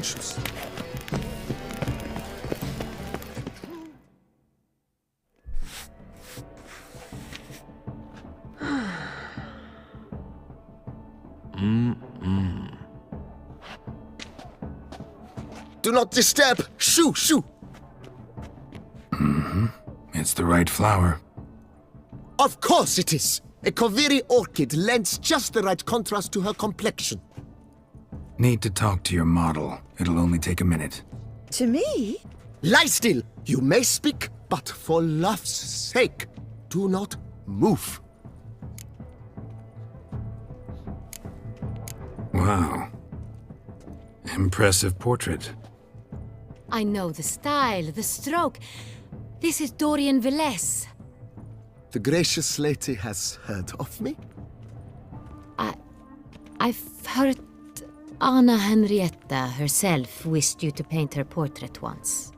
issues. Do not disturb! Shoo! Shoo! It's the right flower. Of course it is! A Koviri orchid lends just the right contrast to her complexion. Need to talk to your model. It'll only take a minute. To me? Lie still! You may speak, but for love's sake, do not move. Wow. Impressive portrait. I know the style, the stroke. This is Dorian Velez. The gracious lady has heard of me? I've heard Anna Henrietta herself wished you to paint her portrait once.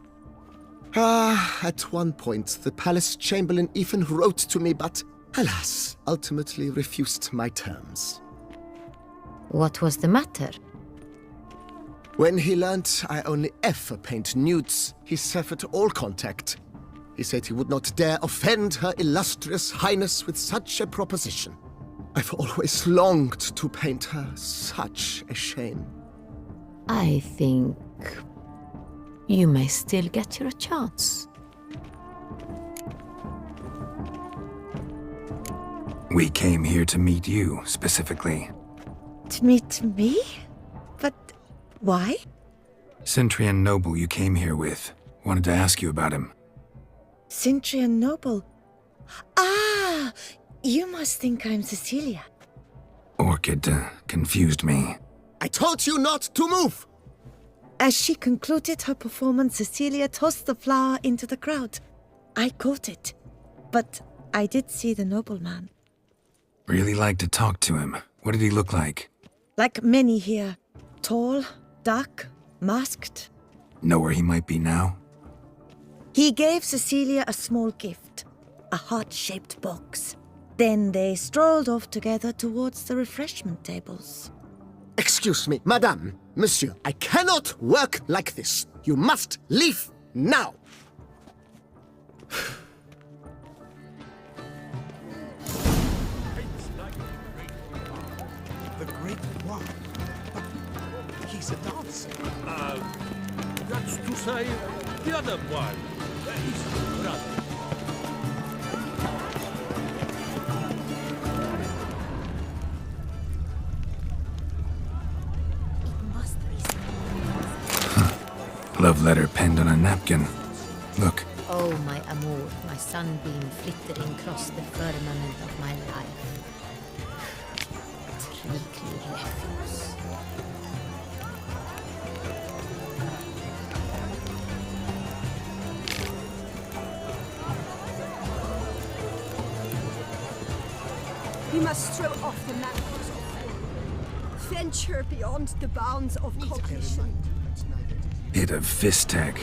At one point, the palace chamberlain even wrote to me, but alas, ultimately refused my terms. What was the matter? When he learnt I only ever paint nudes, he severed all contact. He said he would not dare offend Her Illustrious Highness with such a proposition. I've always longed to paint her. Such a shame. I think you may still get your chance. We came here to meet you, specifically. To meet me? But why? Centrian Noble you came here with. Wanted to ask you about him. Centrian Noble. Ah! You must think I'm Cecilia. Orchid confused me. I told you not to move! As she concluded her performance, Cecilia tossed the flower into the crowd. I caught it, but I did see the nobleman. Really like to talk to him. What did he look like? Like many here. Tall, dark, masked. Know where he might be now? He gave Cecilia a small gift, a heart-shaped box. Then they strolled off together towards the refreshment tables. Excuse me, madame, monsieur, I cannot work like this. You must leave now. The Great One. But he's a dancer. That's to say, the other one. His brother. Love letter penned on a napkin. Look. Oh, my amour, my sunbeam flittering across the firmament of my life. Treacly refuse. We must throw off the manacles of fear. Venture beyond the bounds of cognition. Bit of Fistech.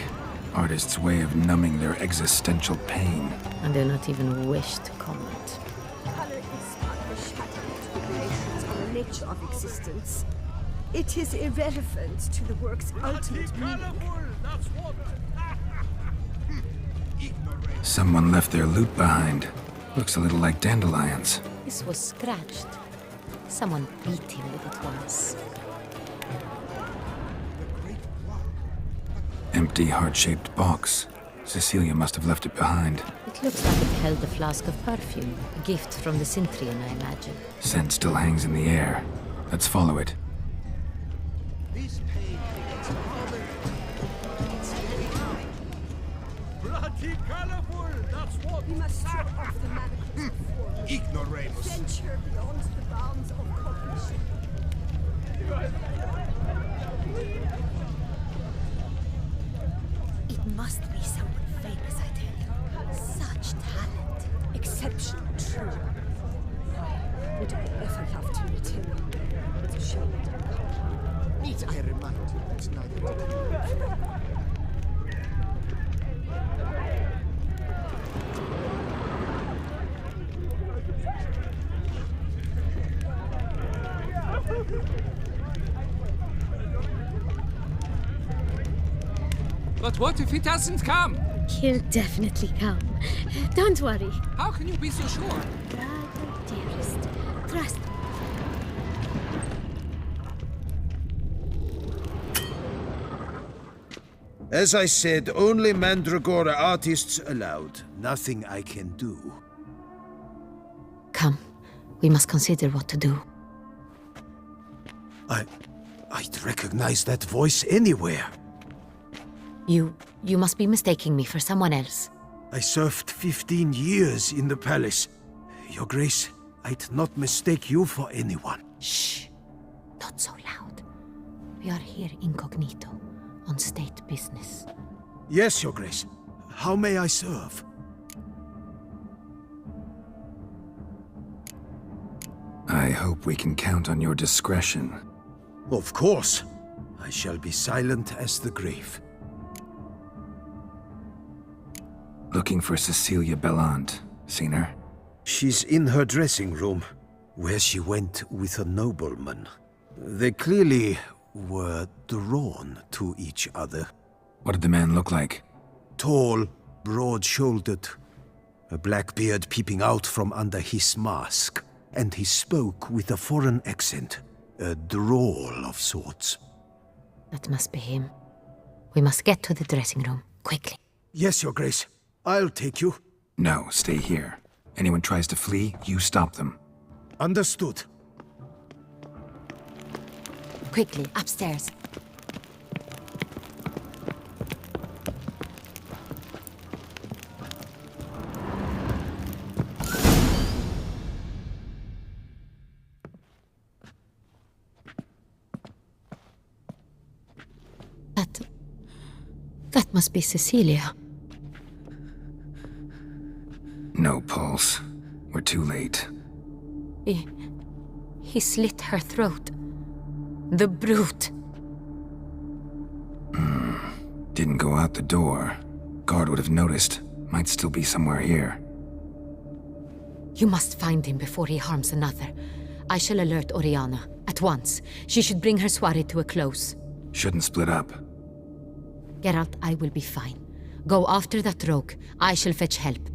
Artist's way of numbing their existential pain. I do not even wish to comment. Color is but the shadow speculations on the nature of existence. It is irrelevant to the work's ultimate meaning. Someone left their loot behind. Looks a little like dandelions. This was scratched. Someone beat him with it once. Empty heart-shaped box. Cecilia must have left it behind. It looks like it held a flask of perfume. A gift from the Cintrian, I imagine. Scent still hangs in the air. Let's follow it. This pain begins harder. Bloody colorful, that's what. We must throw off the manacles of fear. Ignoramus. Venture beyond the bounds of cognition. It must be someone famous, I tell you. Such talent. Exceptional, true. Would I ever love to meet him? It's a shame. Need I remind you that neither did he. But what if he doesn't come? He'll definitely come. Don't worry. How can you be so sure? Brother, dearest, trust me. As I said, only Mandragora artists allowed. Nothing I can do. Come. We must consider what to do. I'd recognize that voice anywhere. You must be mistaking me for someone else. I served 15 years in the palace. Your Grace, I'd not mistake you for anyone. Shh. Not so loud. We are here incognito, on state business. Yes, Your Grace. How may I serve? I hope we can count on your discretion. Of course. I shall be silent as the grave. Looking for Cecilia Bellant. Seen her? She's in her dressing room, where she went with a nobleman. They clearly were drawn to each other. What did the man look like? Tall, broad-shouldered, a black beard peeping out from under his mask, and he spoke with a foreign accent, a drawl of sorts. That must be him. We must get to the dressing room, quickly. Yes, Your Grace. I'll take you. No, stay here. Anyone tries to flee, you stop them. Understood. Quickly, upstairs. That must be Cecilia. No pulse. We're too late. He slit her throat. The brute. Didn't go out the door. Guard would have noticed. Might still be somewhere here. You must find him before he harms another. I shall alert Oriana. At once. She should bring her soirée to a close. Shouldn't split up. Geralt, I will be fine. Go after that rogue. I shall fetch help.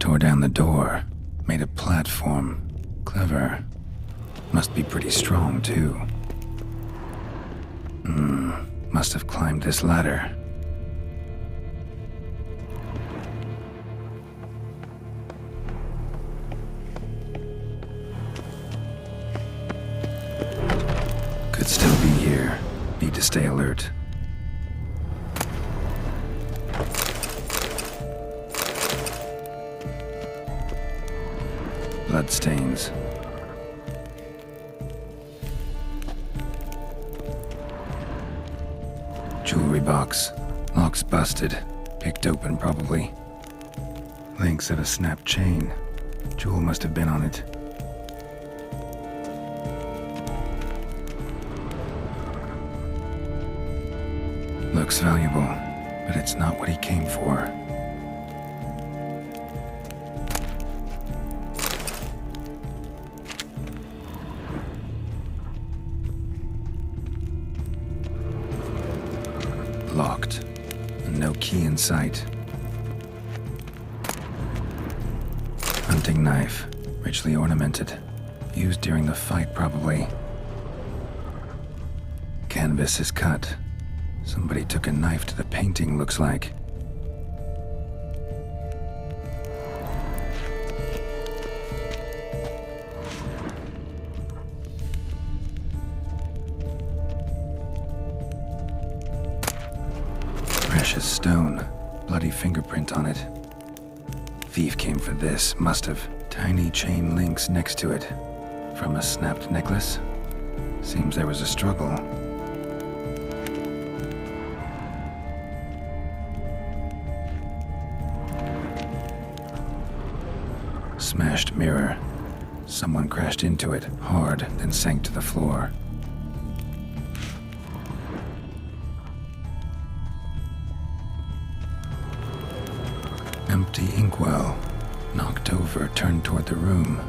Tore down the door. Made a platform. Clever. Must be pretty strong, too. Must have climbed this ladder. Could still be here. Need to stay alert. Bloodstains. Jewelry box. Lock's busted. Picked open, probably. Links at a snapped chain. Jewel must have been on it. Looks valuable, but it's not what he came for. Locked. And no key in sight. Hunting knife. Richly ornamented. Used during the fight, probably. Canvas is cut. Somebody took a knife to the painting, looks like. Precious stone. Bloody fingerprint on it. Thief came for this, must have. Tiny chain links next to it. From a snapped necklace? Seems there was a struggle. Smashed mirror. Someone crashed into it, hard, then sank to the floor. empty inkwell, knocked over, turned toward the room.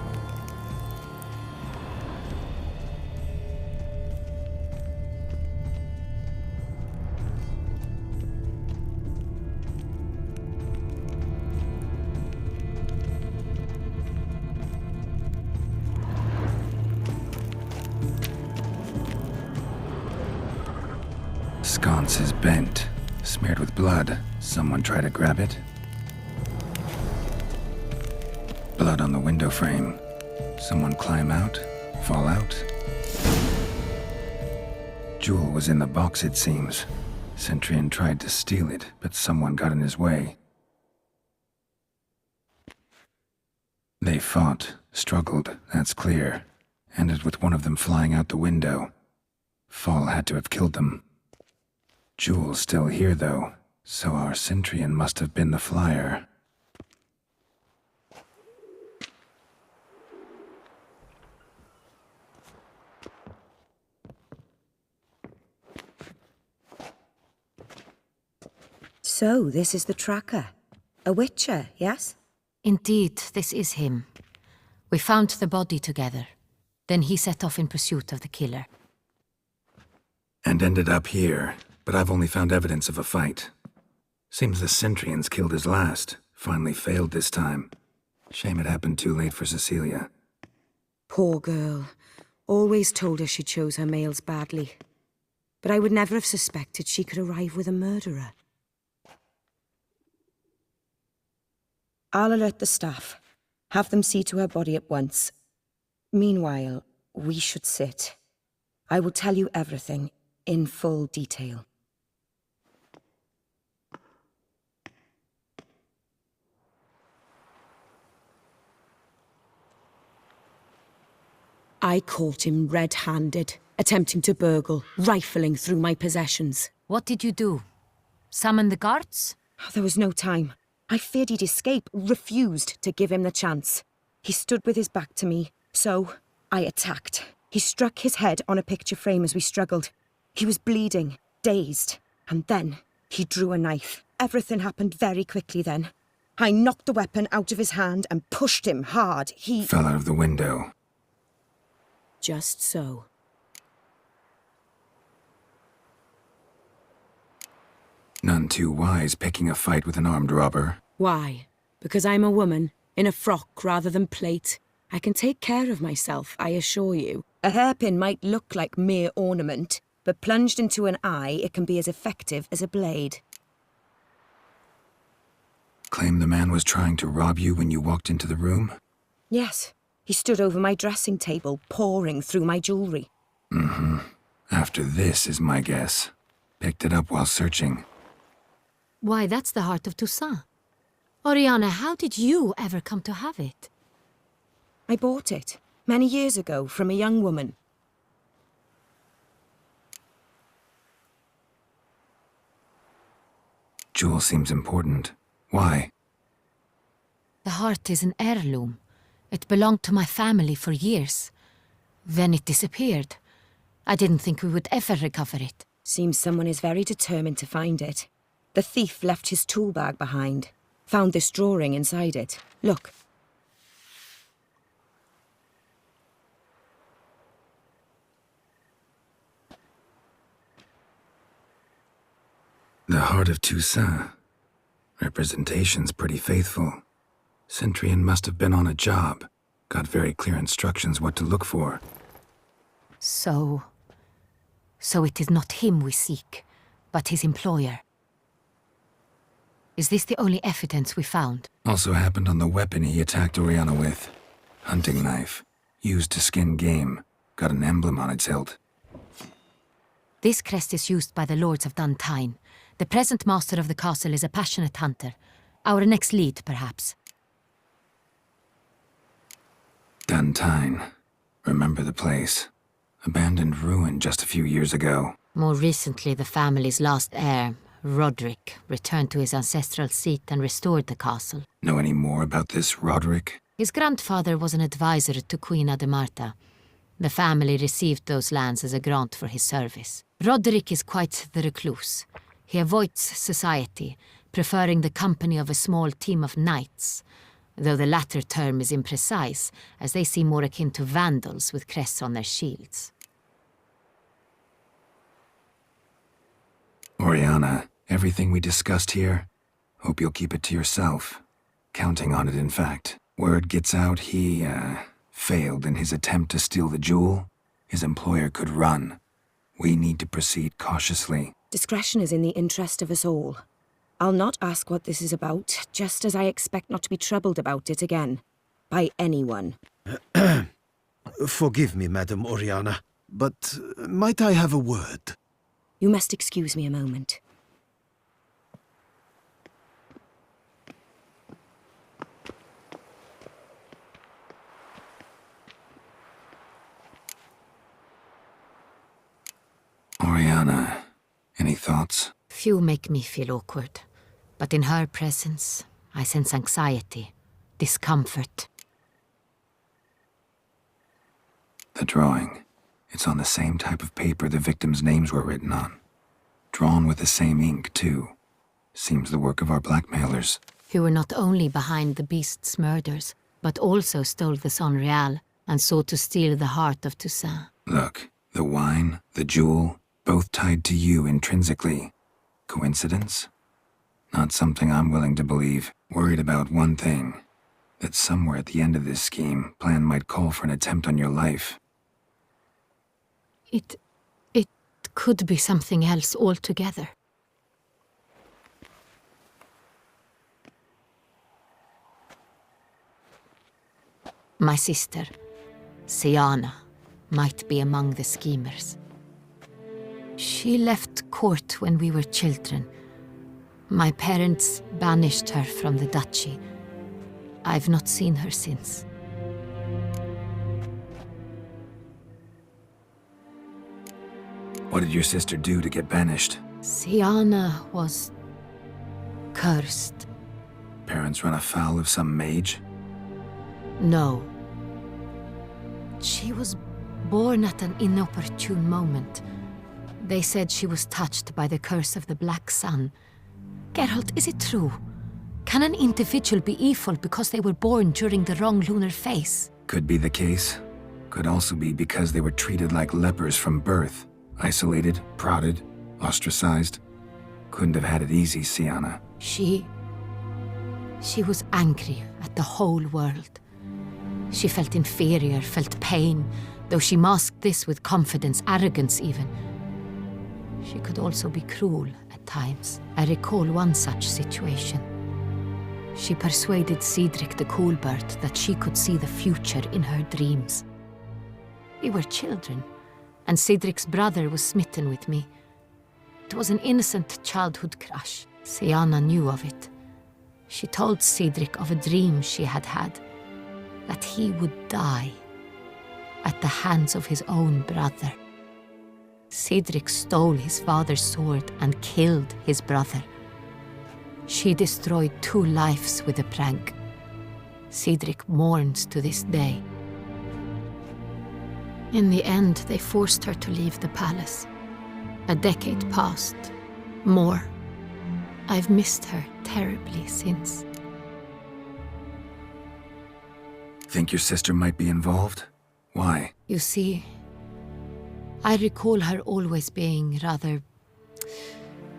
Sconce is bent, smeared with blood. Someone try to grab it. Blood on the window frame. Someone climb out, fall out. Jewel was in the box, it seems. Centurion tried to steal it, but someone got in his way. They fought, struggled, that's clear. Ended with one of them flying out the window. Fall had to have killed them. Jewel's still here, though, so our Centurion must have been the flyer. So, this is the tracker. A witcher, yes? Indeed, this is him. We found the body together. Then he set off in pursuit of the killer. And ended up here, but I've only found evidence of a fight. Seems the Centurions killed his last. Finally failed this time. Shame it happened too late for Cecilia. Poor girl. Always told her she chose her males badly. But I would never have suspected she could arrive with a murderer. I'll alert the staff. Have them see to her body at once. Meanwhile, we should sit. I will tell you everything in full detail. I caught him red-handed, attempting to burgle, rifling through my possessions. What did you do? Summon the guards? There was no time. I feared he'd escape, refused to give him the chance. He stood with his back to me, so I attacked. He struck his head on a picture frame as we struggled. He was bleeding, dazed, and then he drew a knife. Everything happened very quickly then. I knocked the weapon out of his hand and pushed him hard. He Fell out of the window. Just so. None too wise picking a fight with an armed robber. Why? Because I'm a woman, in a frock rather than plate. I can take care of myself, I assure you. A hairpin might look like mere ornament, but plunged into an eye, it can be as effective as a blade. Claim the man was trying to rob you when you walked into the room? Yes. He stood over my dressing table, pouring through my jewelry. Mm-hmm. After this is my guess. Picked it up while searching. Why, that's the heart of Toussaint. Oriana, how did you ever come to have it? I bought it, many years ago, from a young woman. Jewel seems important. Why? The heart is an heirloom. It belonged to my family for years. Then it disappeared. I didn't think we would ever recover it. Seems someone is very determined to find it. The thief left his tool bag behind. Found this drawing inside it. Look. The heart of Toussaint. Representation's pretty faithful. Centurion must have been on a job. Got very clear instructions what to look for. So it is not him we seek, but his employer. Is this the only evidence we found? Also happened on the weapon he attacked Oriana with. Hunting knife. Used to skin game. Got an emblem on its hilt. This crest is used by the lords of Duntine. The present master of the castle is a passionate hunter. Our next lead, perhaps. Duntine. Remember the place. Abandoned ruin just a few years ago. More recently, the family's last heir, Roderick, returned to his ancestral seat and restored the castle. Know any more about this Roderick? His grandfather was an advisor to Queen Ademarta. The family received those lands as a grant for his service. Roderick is quite the recluse. He avoids society, preferring the company of a small team of knights, though the latter term is imprecise, as they seem more akin to vandals with crests on their shields. Oriana, everything we discussed here, hope you'll keep it to yourself. Counting on it, in fact. Word gets out he, failed in his attempt to steal the jewel. His employer could run. We need to proceed cautiously. Discretion is in the interest of us all. I'll not ask what this is about, just as I expect not to be troubled about it again. By anyone. Forgive me, Madam Oriana, but might I have a word? You must excuse me a moment. Oriana, any thoughts? Few make me feel awkward, but in her presence, I sense anxiety, discomfort. The drawing. It's on the same type of paper the victims' names were written on. Drawn with the same ink, too. Seems the work of our blackmailers. Who were not only behind the beast's murders, but also stole the Sonreal and sought to steal the heart of Toussaint. Look, the wine, the jewel, both tied to you intrinsically. Coincidence? Not something I'm willing to believe. Worried about one thing. That somewhere at the end of this scheme, plan might call for an attempt on your life. It could be something else altogether. My sister, Siana, might be among the schemers. She left court when we were children. My parents banished her from the duchy. I've not seen her since. What did your sister do to get banished? Siana was cursed. Parents run afoul of some mage? No. She was born at an inopportune moment. They said she was touched by the curse of the Black Sun. Geralt, is it true? Can an individual be evil because they were born during the wrong lunar phase? Could be the case. Could also be because they were treated like lepers from birth. Isolated, prodded, ostracized. Couldn't have had it easy, Siana. She was angry at the whole world. She felt inferior, felt pain, though she masked this with confidence, arrogance even. She could also be cruel at times. I recall one such situation. She persuaded Cedric the Coolbird that she could see the future in her dreams. We were children, and Cedric's brother was smitten with me. It was an innocent childhood crush. Siana knew of it. She told Cedric of a dream she had had, that he would die at the hands of his own brother. Cedric stole his father's sword and killed his brother. She destroyed 2 lives with a prank. Cedric mourns to this day. In the end, they forced her to leave the palace. A decade passed. More. I've missed her terribly since. Think your sister might be involved? Why? You see, I recall her always being rather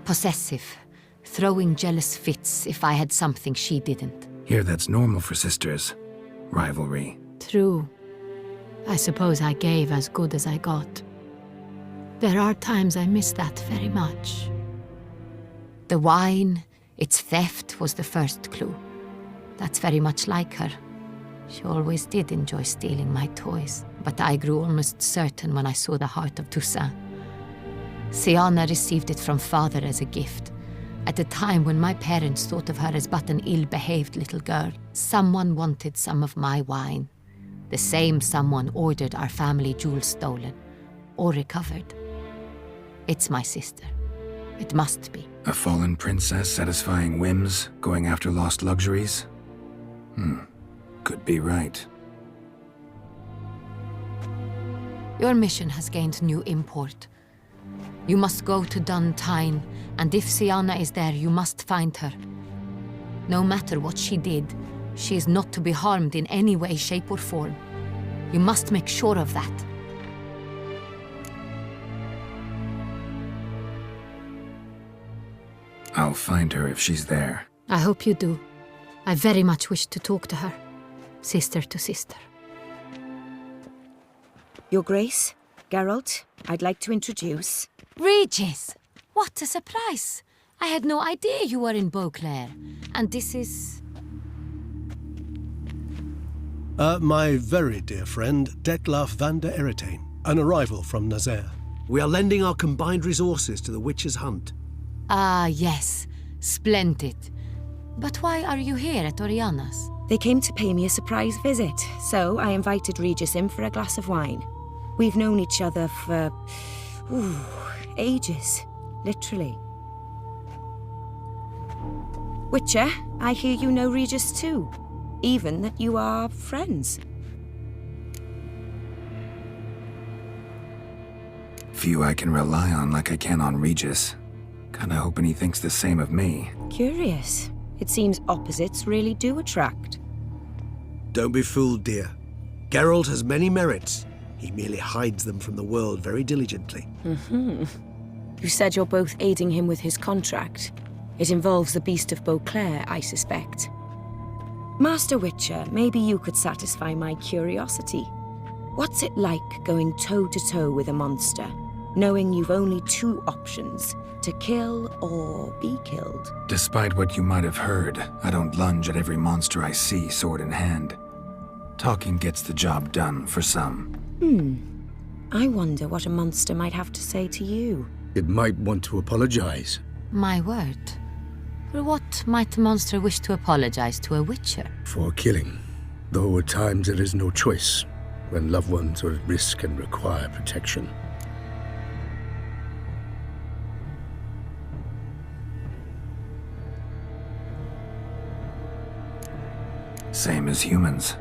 possessive, throwing jealous fits if I had something she didn't. Here, that's normal for sisters. Rivalry. True. I suppose I gave as good as I got. There are times I miss that very much. The wine, its theft, was the first clue. That's very much like her. She always did enjoy stealing my toys, but I grew almost certain when I saw the heart of Toussaint. Siana received it from father as a gift. At a time when my parents thought of her as but an ill-behaved little girl, someone wanted some of my wine. The same someone ordered our family jewels stolen, or recovered. It's my sister. It must be. A fallen princess satisfying whims, going after lost luxuries? Could be right. Your mission has gained new import. You must go to Dun Tyne, and if Sienna is there, you must find her. No matter what she did, she is not to be harmed in any way, shape, or form. You must make sure of that. I'll find her if she's there. I hope you do. I very much wish to talk to her. Sister to sister. Your Grace, Geralt, I'd like to introduce... Regis! What a surprise! I had no idea you were in Beauclair. And this is... My very dear friend, Detlaf van der Eretain, an arrival from Nazaire. We are lending our combined resources to the Witcher's Hunt. Ah, yes. Splendid. But why are you here at Oriana's? They came to pay me a surprise visit, so I invited Regis in for a glass of wine. We've known each other for... ages. Literally. Witcher, I hear you know Regis too. Even that you are friends. Few I can rely on like I can on Regis. Kinda hoping he thinks the same of me. Curious. It seems opposites really do attract. Don't be fooled, dear. Geralt has many merits. He merely hides them from the world very diligently. You said you're both aiding him with his contract. It involves the Beast of Beauclair, I suspect. Master Witcher, maybe you could satisfy my curiosity. What's it like going toe-to-toe with a monster, knowing you've only two options, to kill or be killed? Despite what you might have heard, I don't lunge at every monster I see sword in hand. Talking gets the job done for some. I wonder what a monster might have to say to you. It might want to apologize. My word. For what might a monster wish to apologize to a witcher? For killing. Though at times there is no choice, when loved ones are at risk and require protection. Same as humans.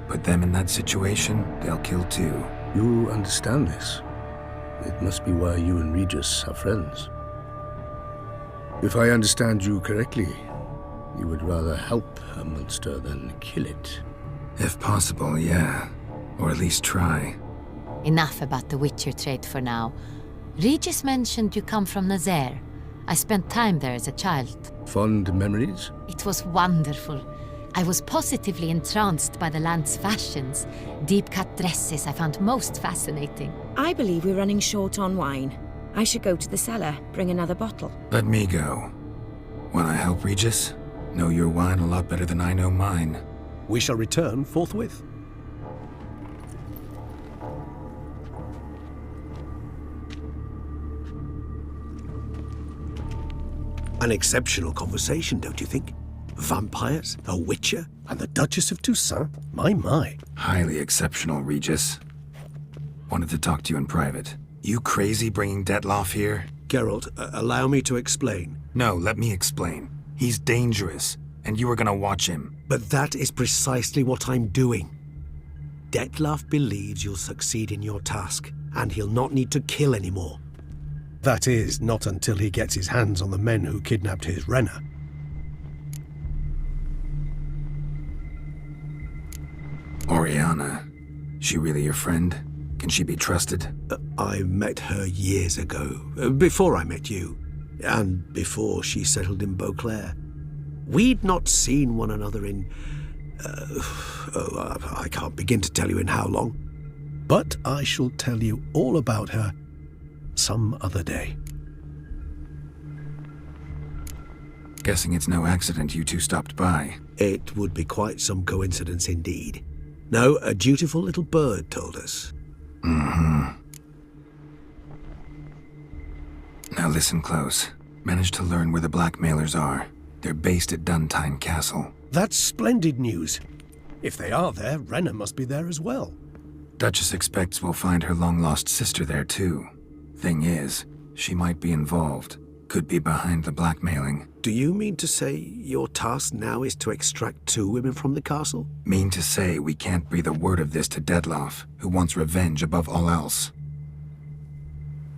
Put them in that situation, they'll kill too. You understand this. It must be why you and Regis are friends. If I understand you correctly, you would rather help a monster than kill it. If possible, yeah. Or at least try. Enough about the Witcher trade for now. Regis mentioned you come from Nazaire. I spent time there as a child. Fond memories? It was wonderful. I was positively entranced by the land's fashions. Deep-cut dresses I found most fascinating. I believe we're running short on wine. I should go to the cellar, bring another bottle. Let me go. Wanna help, Regis? Know your wine a lot better than I know mine. We shall return forthwith. An exceptional conversation, don't you think? Vampires, a witcher, And the Duchess of Toussaint? My. Highly exceptional, Regis. Wanted to talk to you in private. You crazy bringing Detlaf here? Geralt, allow me to explain. No, let me explain. He's dangerous, and you were gonna watch him. But that is precisely what I'm doing. Detlaf believes you'll succeed in your task, and he'll not need to kill anymore. That is, not until he gets his hands on the men who kidnapped his Renna. Oriana. She really your friend? Can she be trusted? I met her years ago, before I met you, and before she settled in Beauclair. We'd not seen one another in... I can't begin to tell you in how long. But I shall tell you all about her some other day. Guessing it's no accident you two stopped by. It would be quite some coincidence indeed. No, a dutiful little bird told us. Now listen close. Managed to learn where the blackmailers are. They're based at Dun Tyne Castle. That's splendid news. If they are there, Renna must be there as well. Duchess expects we'll find her long-lost sister there too. Thing is, she might be involved. Could be behind the blackmailing. Do you mean to say your task now is to extract 2 women from the castle? Mean to say we can't breathe a word of this to Detlaf, who wants revenge above all else.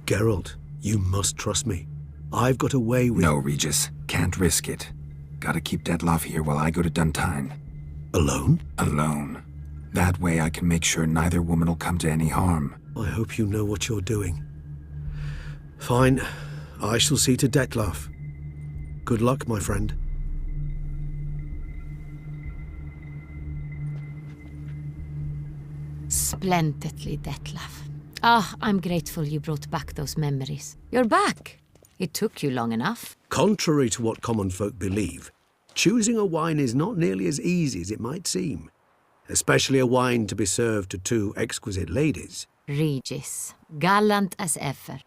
Geralt, You must trust me. I've got a way with... No, Regis. Can't risk it. Gotta keep Dettlaff here while I go to Duntine. Alone? Alone. That way I can make sure neither woman will come to any harm. I hope you know what you're doing. Fine. I shall see to Dettlaff. Good luck, my friend. Splendidly, Dettlaff. Ah, I'm grateful you brought back those memories. You're back! It took you long enough. Contrary to what common folk believe, choosing a wine is not nearly as easy as it might seem. Especially a wine to be served to two exquisite ladies. Regis, gallant as ever.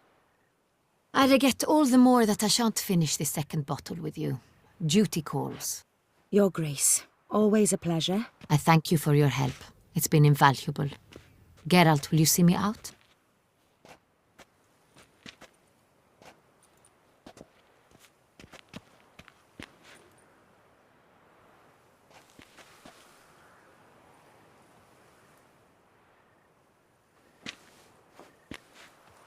I regret all the more that I shan't finish the second bottle with you. Duty calls. Your Grace, always a pleasure. I thank you for your help. It's been invaluable. Geralt, will you see me out?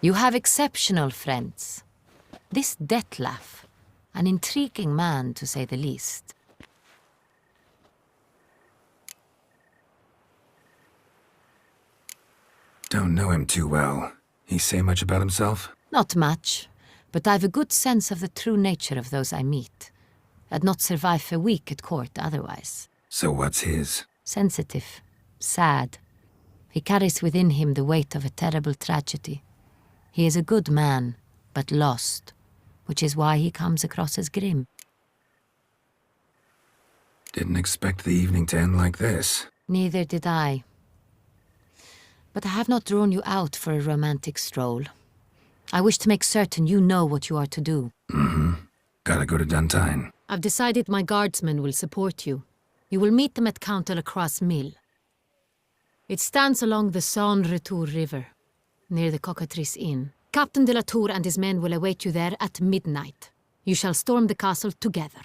You have exceptional friends. This Dettlaff, an intriguing man to say the least. Don't know him too well. He say much about himself? Not much, but I've a good sense of the true nature of those I meet. I'd not survive a week at court otherwise. So what's his? Sensitive, sad. He carries within him the weight of a terrible tragedy. He is a good man, but lost, which is why he comes across as grim. Didn't expect the evening to end like this. Neither did I. But I have not drawn you out for a romantic stroll. I wish to make certain you know what you are to do. Mm-hmm. Gotta go to Duntine. I've decided my guardsmen will support you. You will meet them at Count Delacroix' mill. It stands along the Saône-Retour River, near the Cockatrice Inn. Captain de la Tour and his men will await you there at midnight. You shall storm the castle together.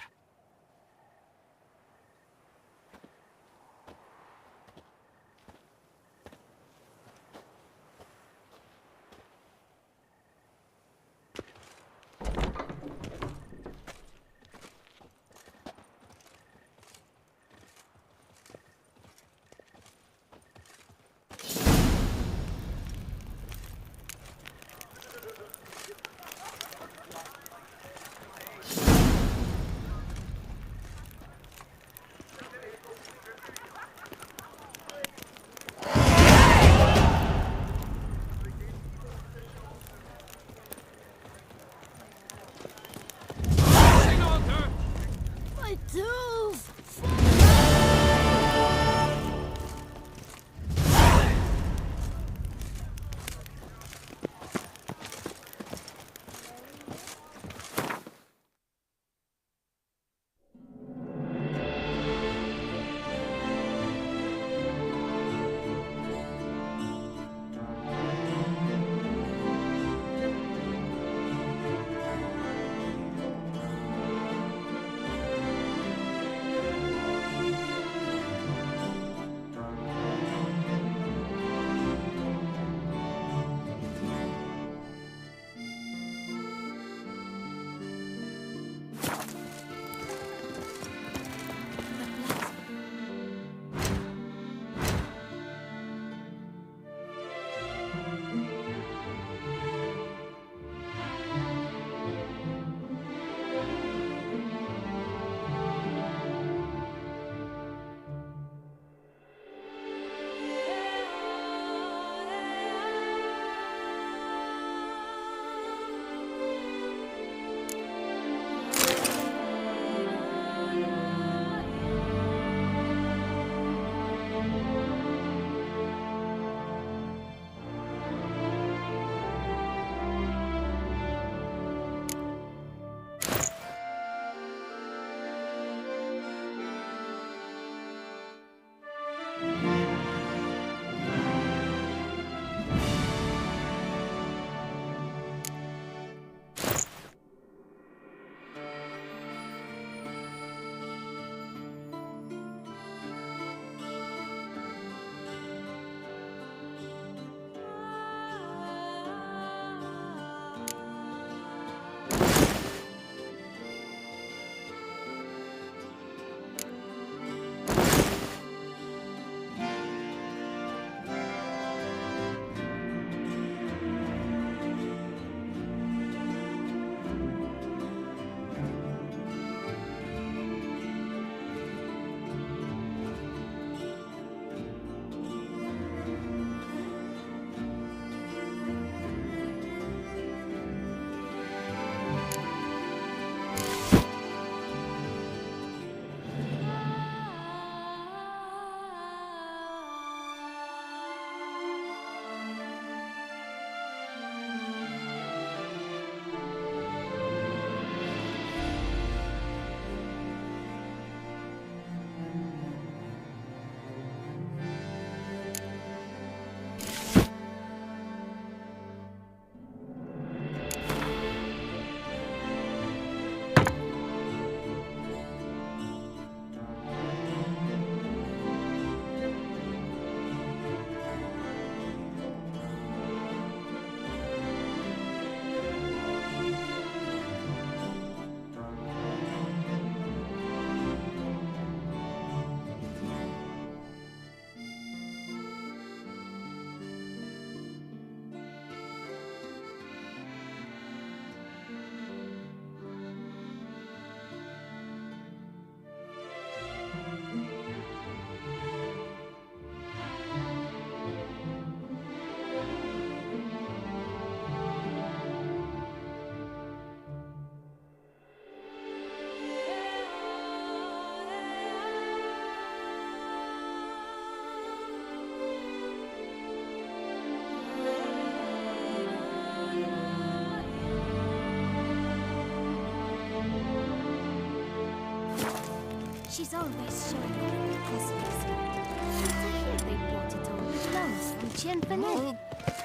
She's always showing off the cosmetics. I hear they brought it all with loans from Cienpenelli.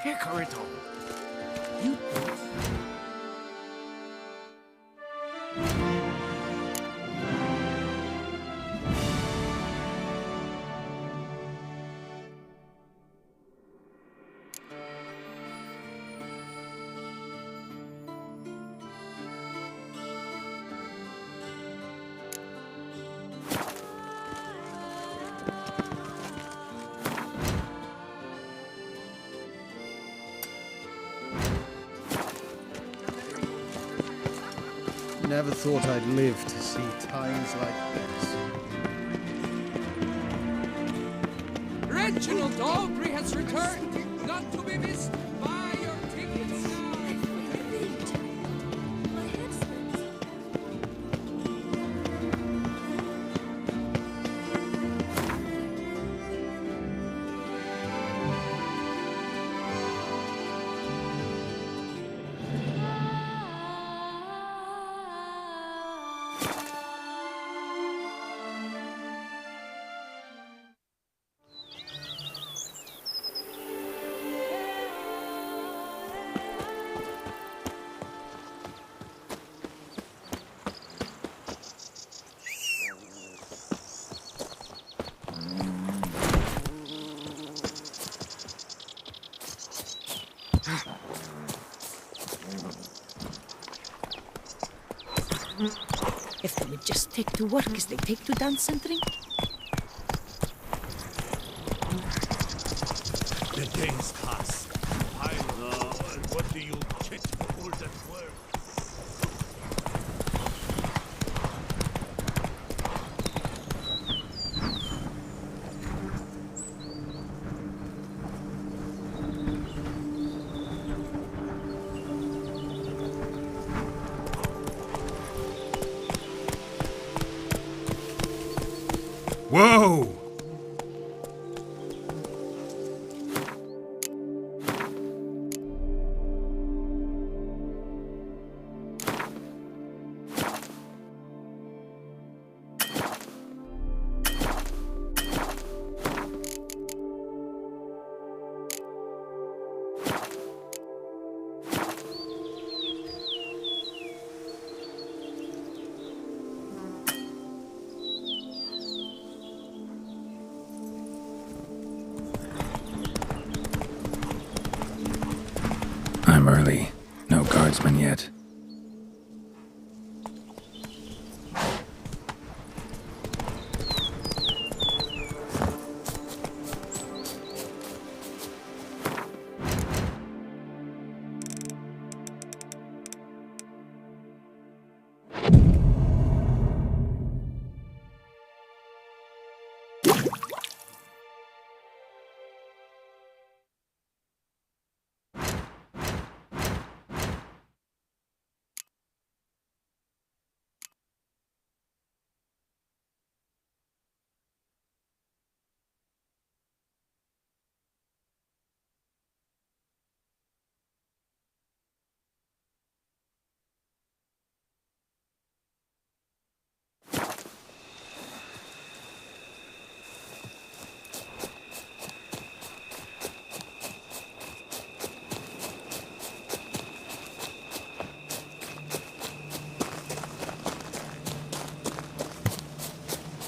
Pecorito! You Never thought I'd live to see times like this. Reginald Aubrey has returned, not to be missed. Buy your tickets now. If they would just take to work as they take to dance and drink. The days pass. And what do you get for all that work? Whoa! I'm early. No guardsmen yet.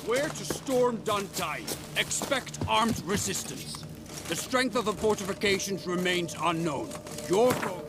Where to storm Duntide? Expect armed resistance. The strength of the fortifications remains unknown. Your goal...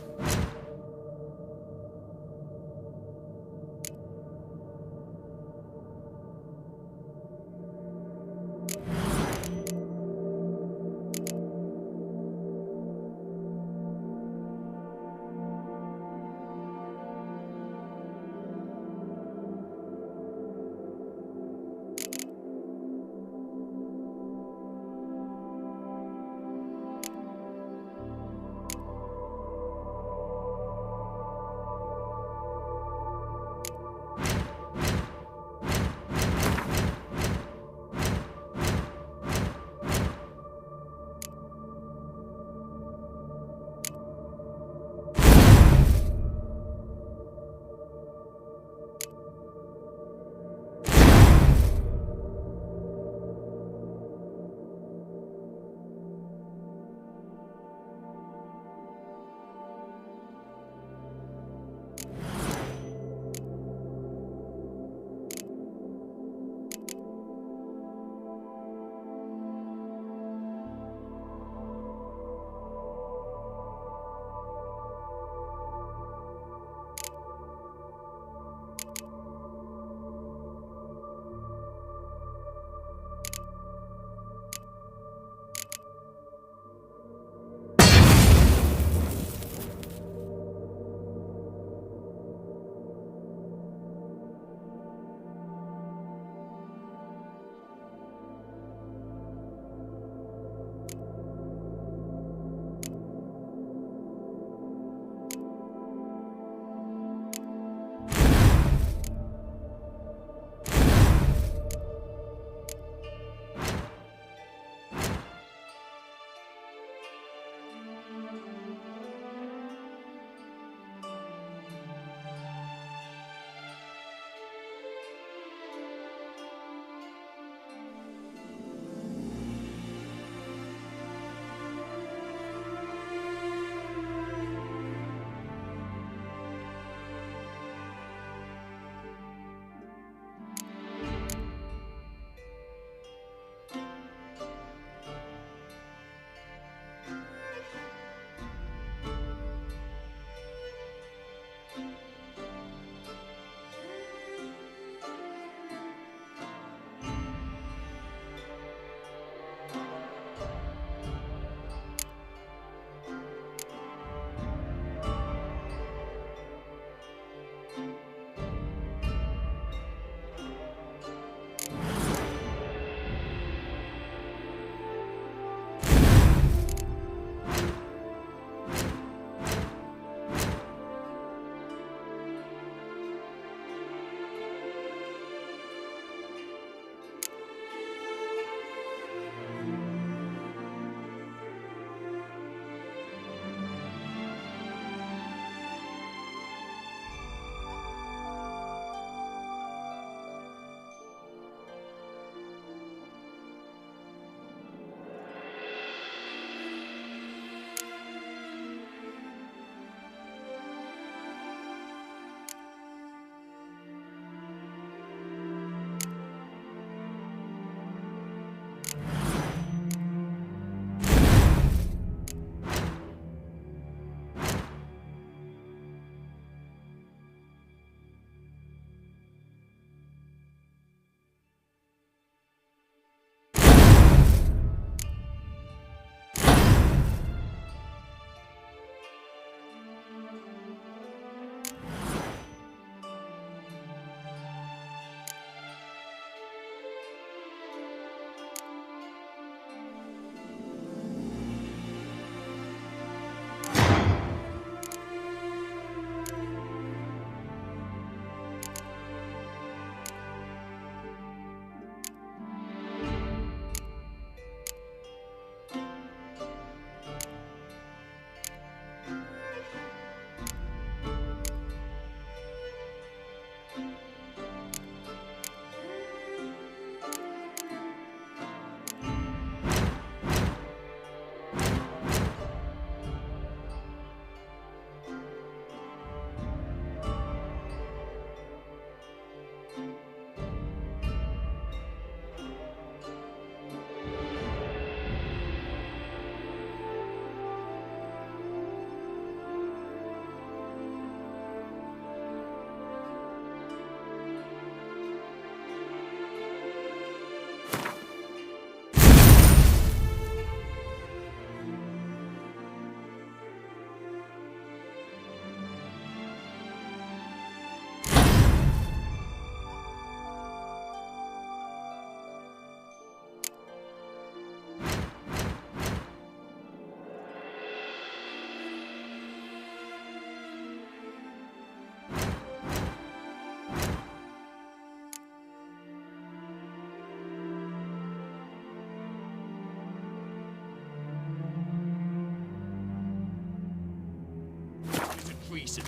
reason.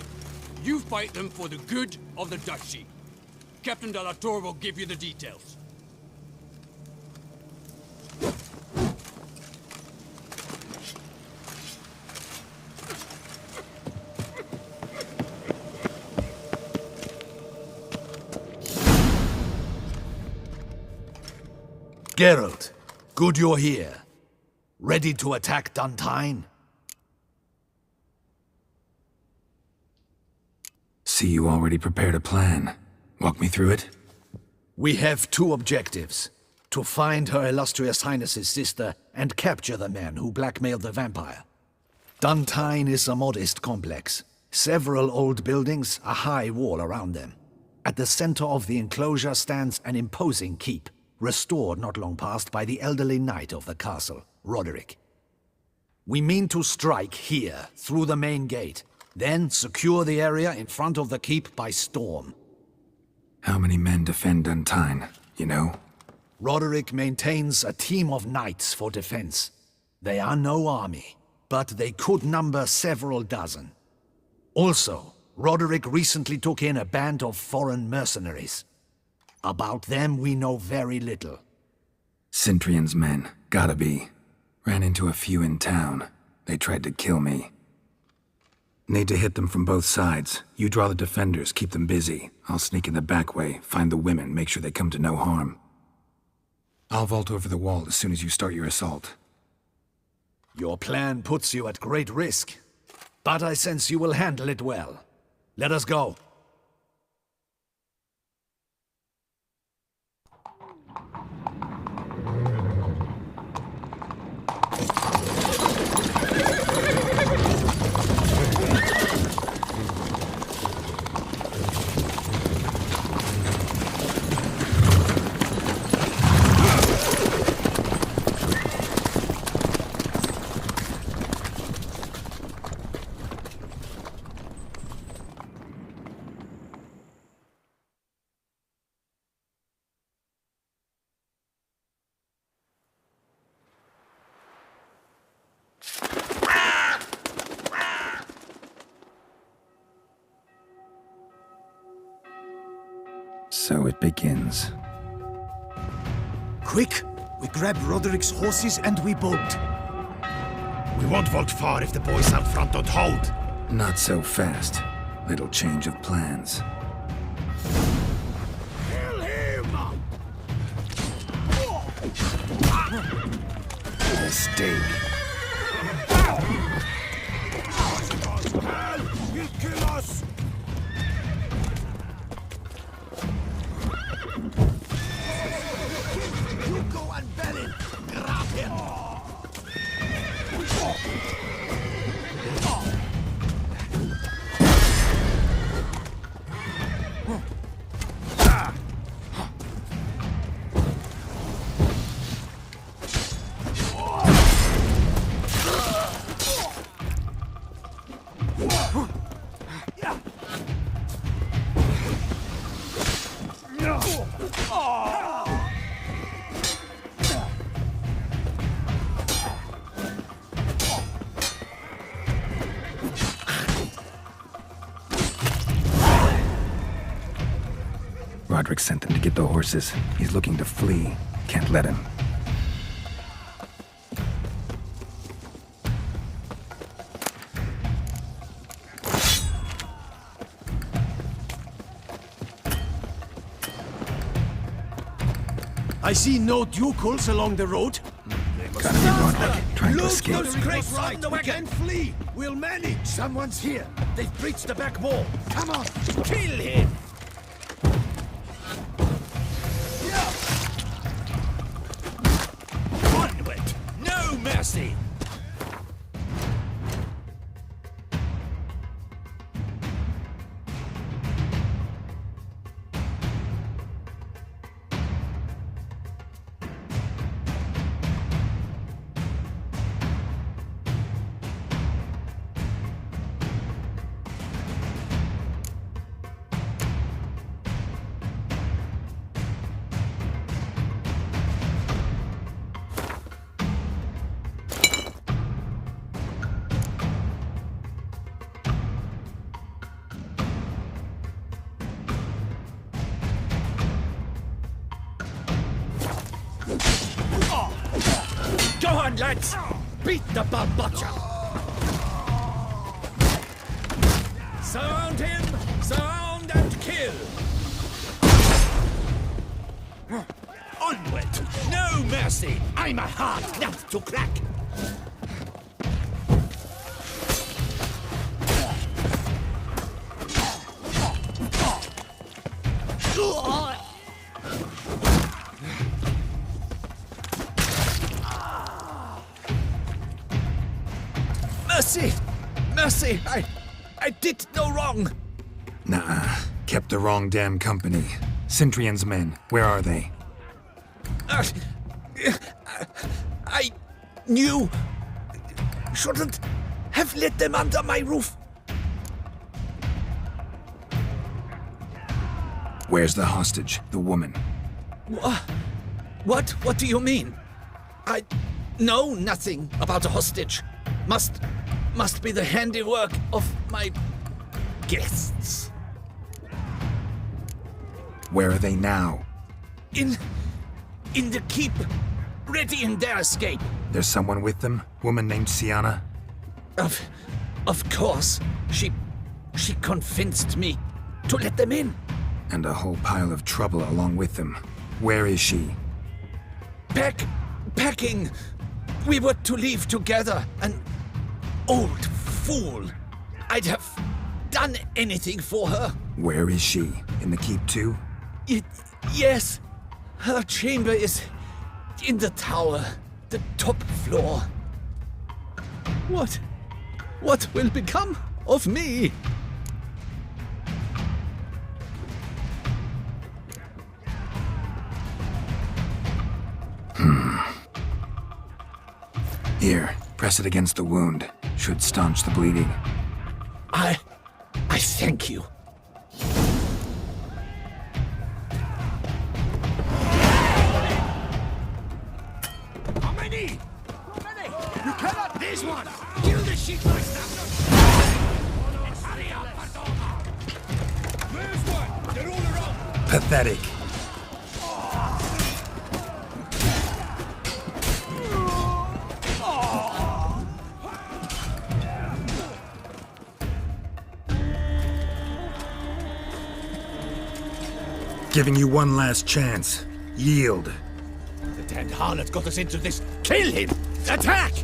You fight them for the good of the duchy. Captain de la Tour will give you the details. Geralt, good you're here. Ready to attack Duntine? See, you already prepared a plan. Walk me through it. We have two objectives. To find Her Illustrious Highness's sister and capture the man who blackmailed the vampire. Duntine is a modest complex. Several old buildings, a high wall around them. At the center of the enclosure stands an imposing keep, restored not long past by the elderly knight of the castle, Roderick. We mean to strike here, through the main gate, then secure the area in front of the keep by storm. How many men defend Duntine, you know? Roderick maintains a team of knights for defense. They are no army, but they could number several dozen. Also, Roderick recently took in a band of foreign mercenaries. About them we know very little. Cintrian's men, gotta be. Ran into a few in town. They tried to kill me. Need to hit them from both sides. You draw the defenders, keep them busy. I'll sneak in the back way, find the women, make sure they come to no harm. I'll vault over the wall as soon as you start your assault. Your plan puts you at great risk, but I sense you will handle it well. Let us go. So it begins. Quick! We grab Roderick's horses and we bolt. We won't vault far if the boys out front don't hold. Not so fast. Little change of plans. Kill him! Mistake. He'll kill us! Hugo and Belin, grab him! Roderick sent them to get the horses. He's looking to flee. Can't let him. I see no ducals along the road. Gotta be Roderick, trying to escape. Right, we can flee. We'll manage. Someone's here. They've breached the back wall. Come on, kill him. Onward. No mercy. Go on, lads! Beat the Bob Butcher! Surround him! Surround and kill! Onward! No mercy! I'm a hard nut to crack! Mercy! Mercy! I did no wrong! Nah, kept the wrong damn company. Centrion's men, where are they? I knew... shouldn't have let them under my roof. Where's the hostage, the woman? What? What do you mean? I know nothing about a hostage. Must be the handiwork of my guests. Where are they now? In the keep, ready in their escape. There's someone with them? Woman named Sienna? Of course. She convinced me to let them in. And a whole pile of trouble along with them. Where is she? Packing. We were to leave together. An old fool. I'd have done anything for her. Where is she? In the keep too? Yes. Her chamber is in the tower, the top floor. What will become of me? Here, press it against the wound. Should staunch the bleeding. I thank you. How many? You cannot. This one. Kill the sheep master. Hurry up, Padova. Where's one? They're all around. Pathetic. Giving you one last chance. Yield. The damned harlot got us into this. Kill him! Attack!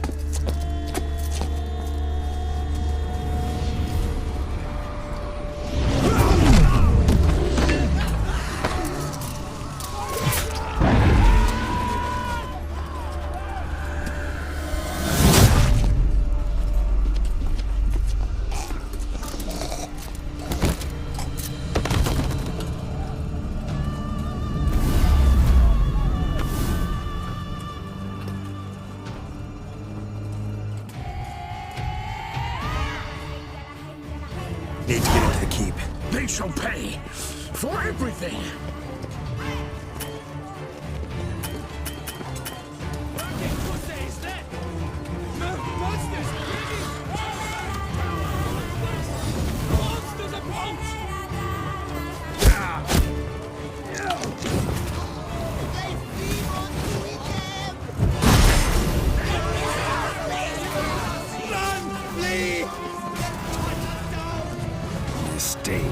Need to get into the keep. They shall pay for everything. Mistake.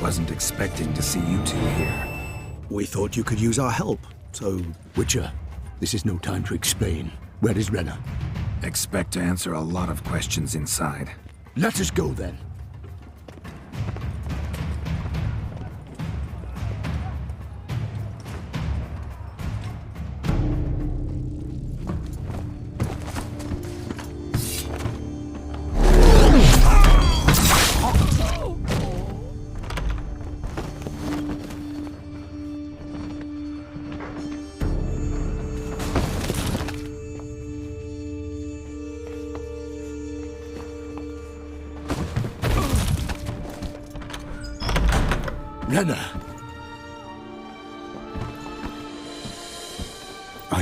Wasn't expecting to see you two here. We thought you could use our help, so... Witcher, this is no time to explain. Where is Renna? Expect to answer a lot of questions inside. Let us go then. Renna! Are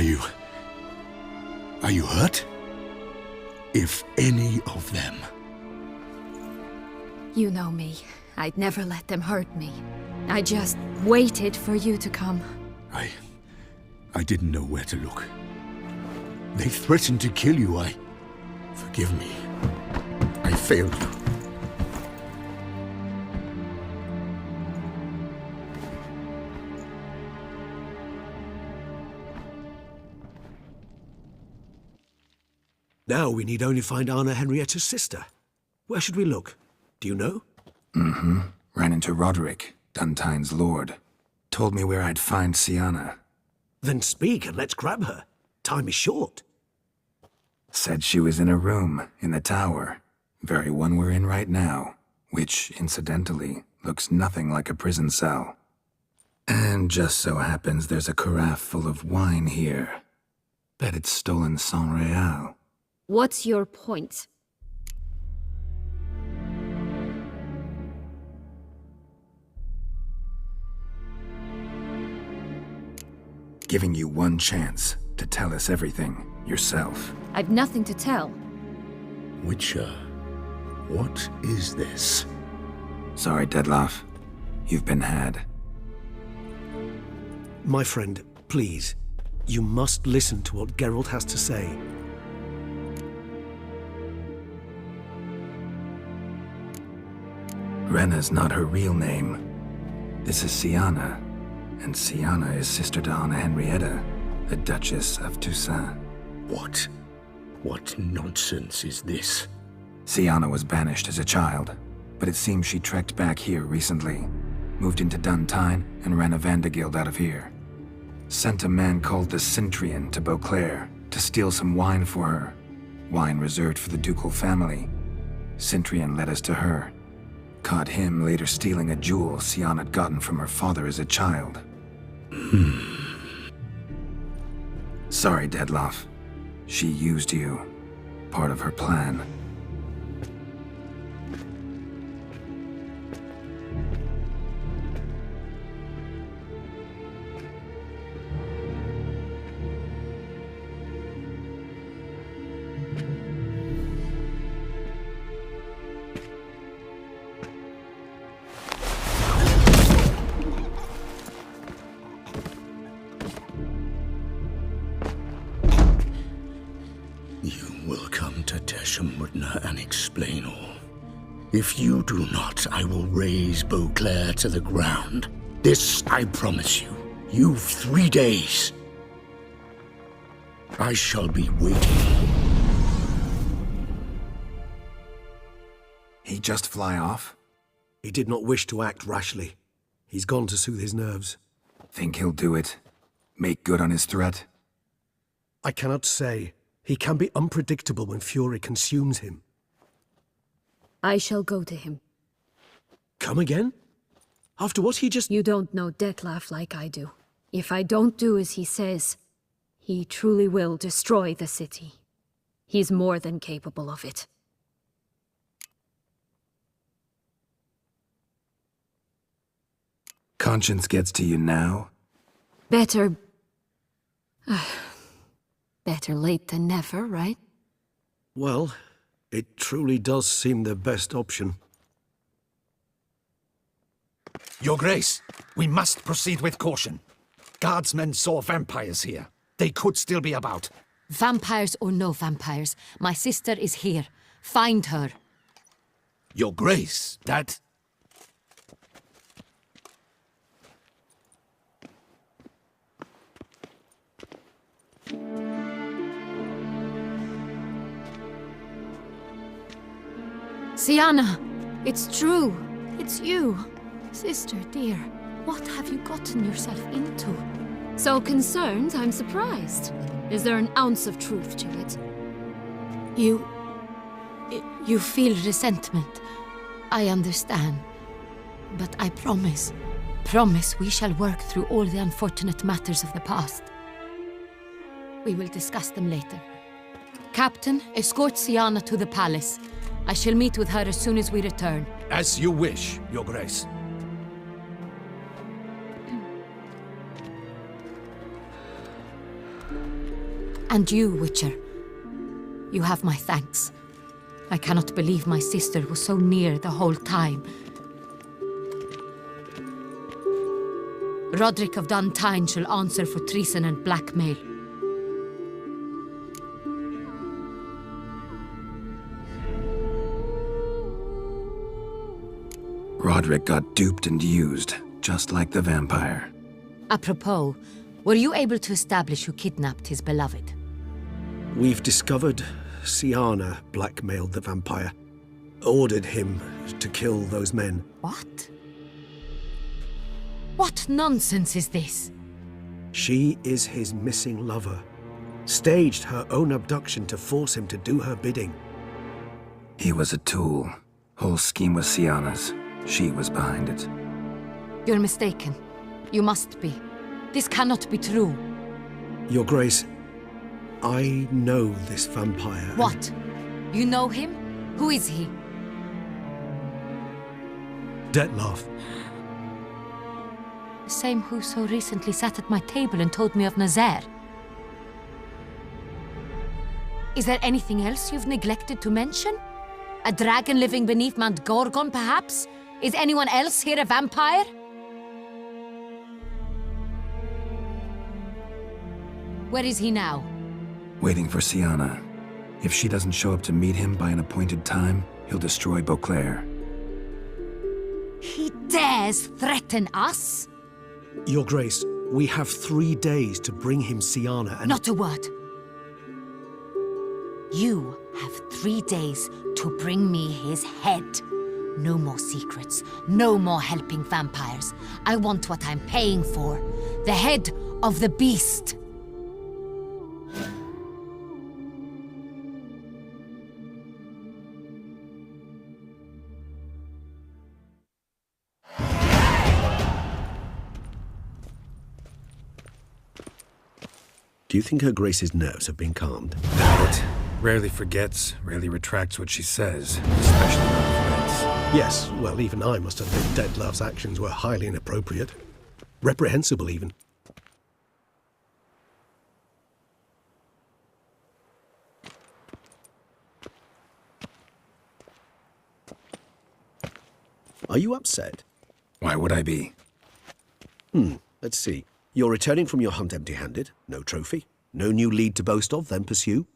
you hurt? If any of them... You know me. I'd never let them hurt me. I just waited for you to come. I didn't know where to look. They threatened to kill you. Forgive me. I failed you. Now we need only find Anna Henrietta's sister. Where should we look? Do you know? Mm-hmm. Ran into Roderick, Duntine's lord. Told me where I'd find Siana. Then speak and let's grab her. Time is short. Said she was in a room in the tower. Very one we're in right now. Which, incidentally, looks nothing like a prison cell. And just so happens there's a carafe full of wine here. Bet it's stolen San Real. What's your point? Giving you one chance to tell us everything yourself. I've nothing to tell. Witcher, what is this? Sorry, Dettlaff. You've been had. My friend, please. You must listen to what Geralt has to say. Renna's not her real name. This is Siana, and Siana is sister to Anna Henrietta, the Duchess of Toussaint. What nonsense is this? Siana was banished as a child, but it seems she trekked back here recently. Moved into Duntine and ran a Vandergild out of here. Sent a man called the Cintrian to Beauclair to steal some wine for her. Wine reserved for the ducal family. Cintrian led us to her. Caught him later stealing a jewel Siana had gotten from her father as a child. Sorry, Dettlaff. She used you. Part of her plan. And explain all. If you do not, I will raze Beauclair to the ground. This I promise you. You've 3 days. I shall be waiting. He just fly off? He did not wish to act rashly. He's gone to soothe his nerves. Think he'll do it? Make good on his threat? I cannot say. He can be unpredictable when fury consumes him. I shall go to him. Come again? After what he just... You don't know Dettlaff like I do. If I don't do as he says, he truly will destroy the city. He's more than capable of it. Conscience gets to you now? Better late than never, right? Well, it truly does seem the best option. Your Grace, we must proceed with caution. Guardsmen saw vampires here. They could still be about. Vampires or no vampires, my sister is here. Find her. Your Grace, that... Siana, it's true. It's you. Sister, dear, what have you gotten yourself into? So concerned, I'm surprised. Is there an ounce of truth to it? You feel resentment. I understand. But I promise we shall work through all the unfortunate matters of the past. We will discuss them later. Captain, escort Siana to the palace. I shall meet with her as soon as we return. As you wish, Your Grace. And you, Witcher. You have my thanks. I cannot believe my sister was so near the whole time. Roderick of Dun Tyne shall answer for treason and blackmail. Roderick got duped and used, just like the vampire. Apropos, were you able to establish who kidnapped his beloved? We've discovered Siana blackmailed the vampire, ordered him to kill those men. What? What nonsense is this? She is his missing lover. Staged her own abduction to force him to do her bidding. He was a tool. Whole scheme was Siana's. She was behind it. You're mistaken. You must be. This cannot be true. Your Grace, I know this vampire. What? You know him? Who is he? Dettlaff. The same who so recently sat at my table and told me of Nazaire. Is there anything else you've neglected to mention? A dragon living beneath Mount Gorgon, perhaps? Is anyone else here a vampire? Where is he now? Waiting for Siana. If she doesn't show up to meet him by an appointed time, he'll destroy Beauclair. He dares threaten us? Your Grace, we have 3 days to bring him Siana and— Not a word. You have 3 days to bring me his head. No more secrets, no more helping vampires. I want what I'm paying for. The head of the beast. Do you think Her Grace's nerves have been calmed? Doubt it. Rarely forgets, rarely retracts what she says, especially on threats. Yes, well, even I must admit Dettlaff's actions were highly inappropriate. Reprehensible, even. Are you upset? Why would I be? Let's see. You're returning from your hunt empty-handed. No trophy. No new lead to boast of, then pursue.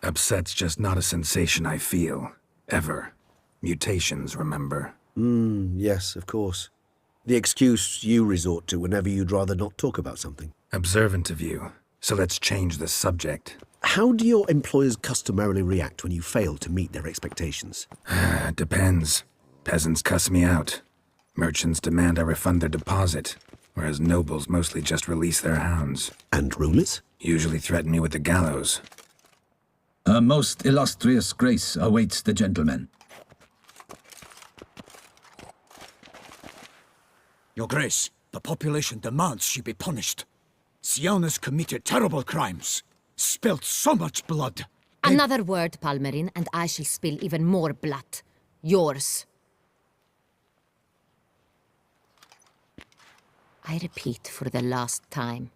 Upset's just not a sensation I feel. Ever. Mutations, remember? Yes, of course. The excuse you resort to whenever you'd rather not talk about something. Observant of you. So let's change the subject. How do your employers customarily react when you fail to meet their expectations? Depends. Peasants cuss me out. Merchants demand I refund their deposit, whereas nobles mostly just release their hounds. And rulers? Usually threaten me with the gallows. A most illustrious grace awaits the gentleman. Your Grace, the population demands she be punished. Siana's committed terrible crimes, spilt so much blood. Another word, Palmerin, and I shall spill even more blood. Yours. I repeat for the last time.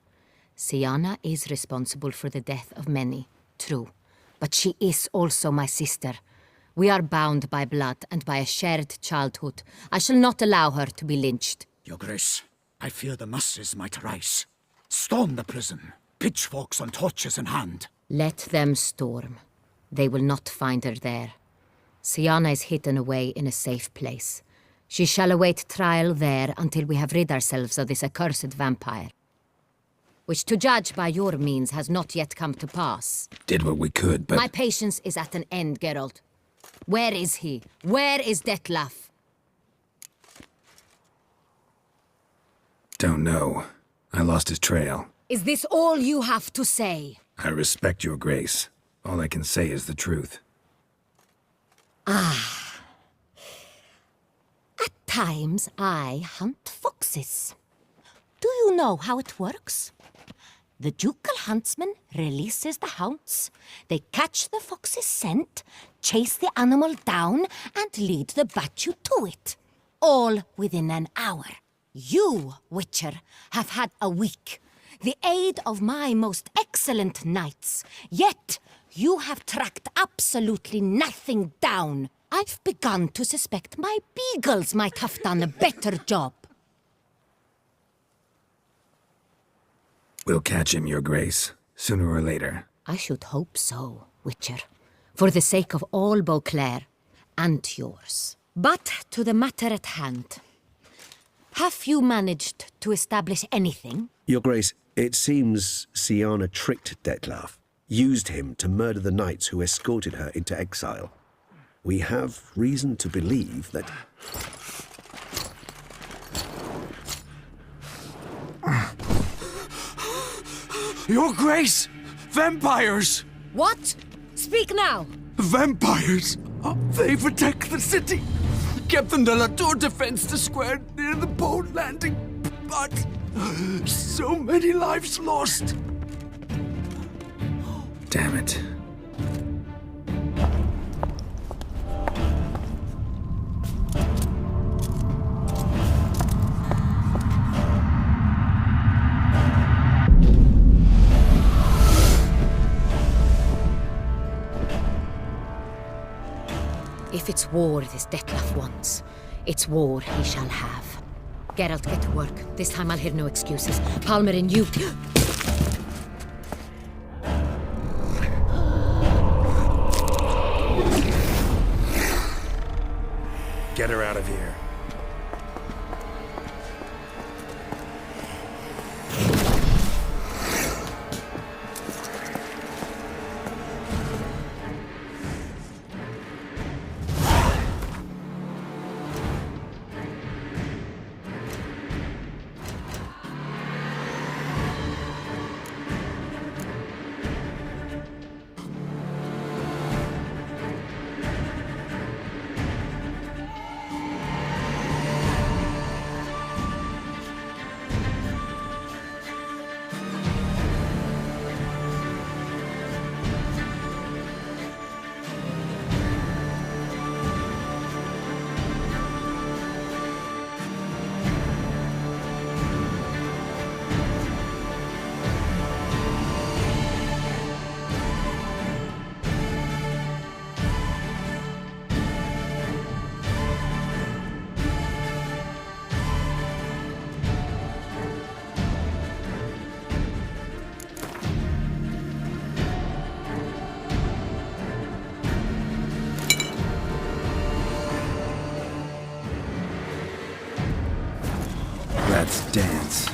Siana is responsible for the death of many, true. But she is also my sister. We are bound by blood and by a shared childhood. I shall not allow her to be lynched. Your Grace, I fear the masses might rise. Storm the prison, pitchforks and torches in hand. Let them storm. They will not find her there. Siana is hidden away in a safe place. She shall await trial there until we have rid ourselves of this accursed vampire. Which, to judge by your means, has not yet come to pass. Did what we could, but— My patience is at an end, Geralt. Where is he? Where is Dettlaff? Don't know. I lost his trail. Is this all you have to say? I respect your grace. All I can say is the truth. At times, I hunt foxes. Do you know how it works? The ducal huntsman releases the hounds. They catch the fox's scent, chase the animal down, and lead the battue to it. all within an hour. You, Witcher, have had a week. The aid of my most excellent knights. Yet, you have tracked absolutely nothing down. I've begun to suspect my beagles might have done a better job. We'll catch him, Your Grace, sooner or later. I should hope so, Witcher. For the sake of all Beauclair and yours. But to the matter at hand. Have you managed to establish anything? Your Grace, it seems Syanna tricked Dettlaff, used him to murder the knights who escorted her into exile. We have reason to believe that... Your Grace! Vampires! What? Speak now! Vampires! They've attacked the city! Captain de la Tour defends the square near the boat landing, but so many lives lost! Damn it. If it's war this Dettlaff wants, it's war he shall have. Geralt, get to work. This time I'll hear no excuses. Palmer and you... Get her out of here. Let's dance.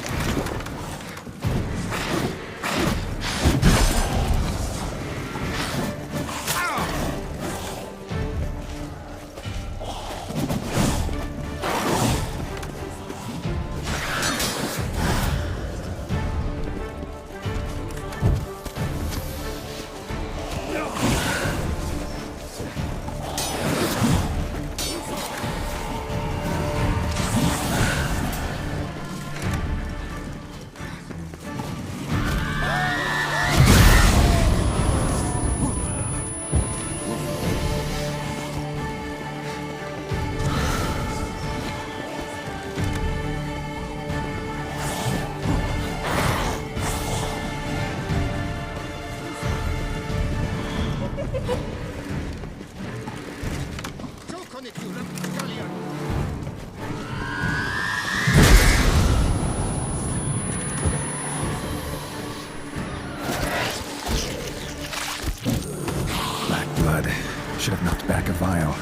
Should have knocked back a vial.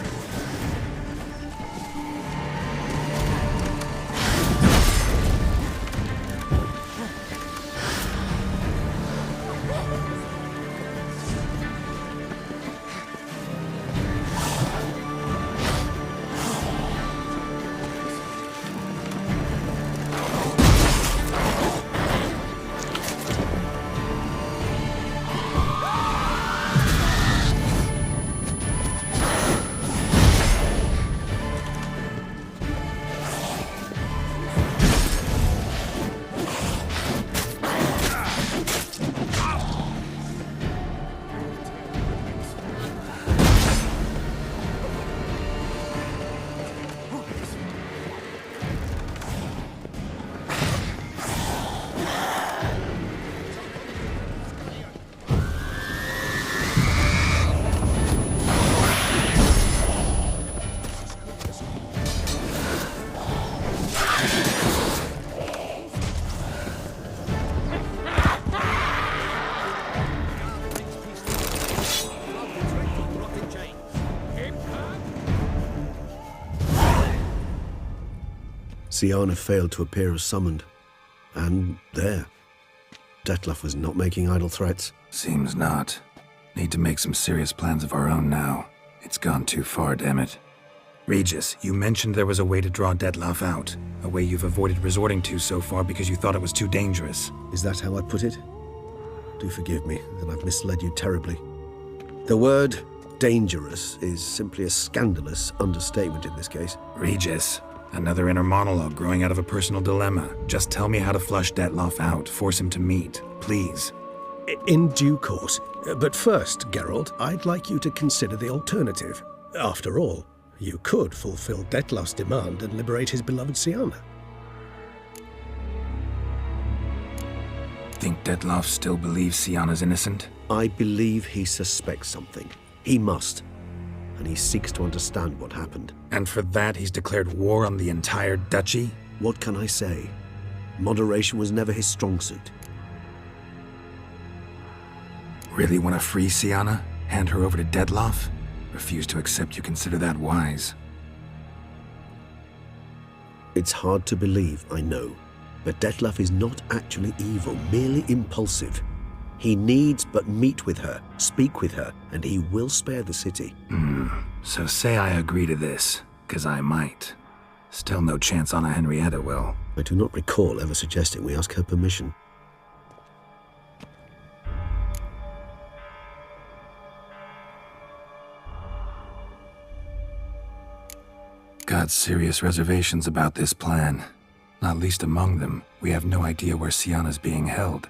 Siana failed to appear as summoned. And there. Dettlaff was not making idle threats. Seems not. Need to make some serious plans of our own now. It's gone too far, damn it. Regis, you mentioned there was a way to draw Dettlaff out. A way you've avoided resorting to so far because you thought it was too dangerous. Is that how I put it? Do forgive me that I've misled you terribly. The word dangerous is simply a scandalous understatement in this case. Regis, another inner monologue growing out of a personal dilemma. Just tell me how to flush Dettlaff out, force him to meet, please. In due course. But first, Geralt, I'd like you to consider the alternative. After all, you could fulfill Dettlaff's demand and liberate his beloved Siana. Think Dettlaff still believes Siana's innocent? I believe he suspects something. He must. And he seeks to understand what happened. And for that he's declared war on the entire duchy? What can I say? Moderation was never his strong suit. Really want to free Siana? Hand her over to Dettlaff? Refuse to accept you consider that wise. It's hard to believe, I know. But Dettlaff is not actually evil, merely impulsive. He needs but meet with her, speak with her, and he will spare the city. So say I agree to this, 'cause I might. Still no chance Anna Henrietta will. I do not recall ever suggesting we ask her permission. Got serious reservations about this plan. Not least among them, we have no idea where Siana's being held.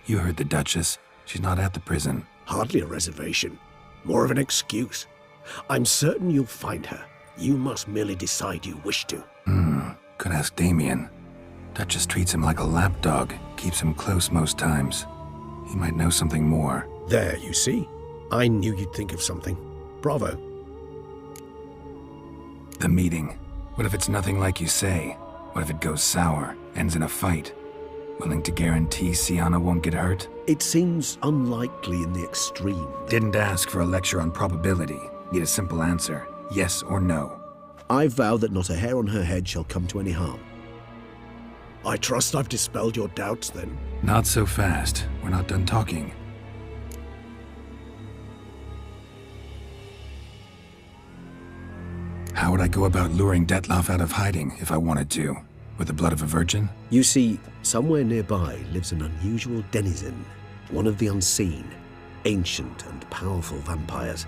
You heard the Duchess. She's not at the prison. Hardly a reservation. More of an excuse. I'm certain you'll find her. You must merely decide you wish to. Could ask Damien. Duchess treats him like a lapdog, keeps him close most times. He might know something more. There, you see? I knew you'd think of something. Bravo. The meeting. What if it's nothing like you say? What if it goes sour, ends in a fight? Willing to guarantee Siana won't get hurt? It seems unlikely in the extreme. Didn't ask for a lecture on probability. Need a simple answer. Yes or no. I vow that not a hair on her head shall come to any harm. I trust I've dispelled your doubts, then. Not so fast. We're not done talking. How would I go about luring Dettlaff out of hiding if I wanted to? With the blood of a virgin? You see, somewhere nearby lives an unusual denizen, one of the unseen, ancient and powerful vampires,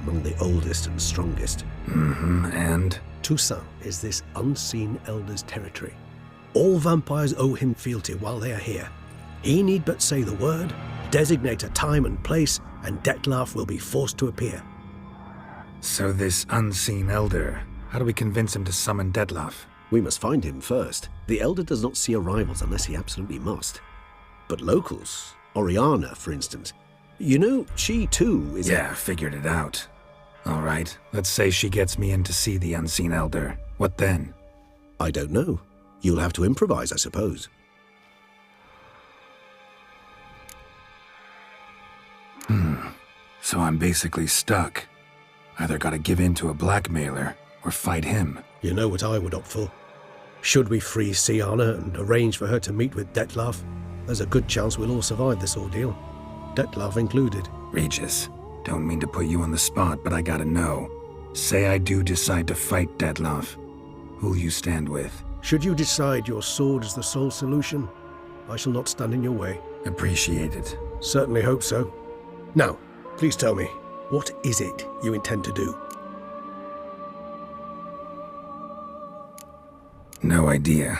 among the oldest and strongest. And? Toussaint is this unseen elder's territory. All vampires owe him fealty while they are here. He need but say the word, designate a time and place, and Dettlaff will be forced to appear. So this unseen elder, how do we convince him to summon Dettlaff? We must find him first. The elder does not see arrivals unless he absolutely must. But locals, Oriana, for instance, you know, she too is... Yeah, figured it out. All right, let's say she gets me in to see the unseen elder. What then? I don't know. You'll have to improvise, I suppose. So I'm basically stuck. Either gotta give in to a blackmailer, or fight him. You know what I would opt for. Should we free Siana and arrange for her to meet with Dettlaff, there's a good chance we'll all survive this ordeal. Dettlaff included. Regis, don't mean to put you on the spot, but I gotta know. Say I do decide to fight Dettlaff. Who'll you stand with? Should you decide your sword is the sole solution, I shall not stand in your way. Appreciate it. Certainly hope so. Now, please tell me, what is it you intend to do? No idea.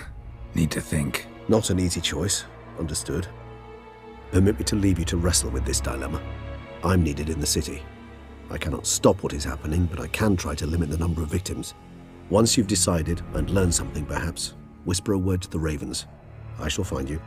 Need to think. Not an easy choice. Understood. Permit me to leave you to wrestle with this dilemma. I'm needed in the city. I cannot stop what is happening, but I can try to limit the number of victims. Once you've decided and learned something, perhaps, whisper a word to the ravens. I shall find you.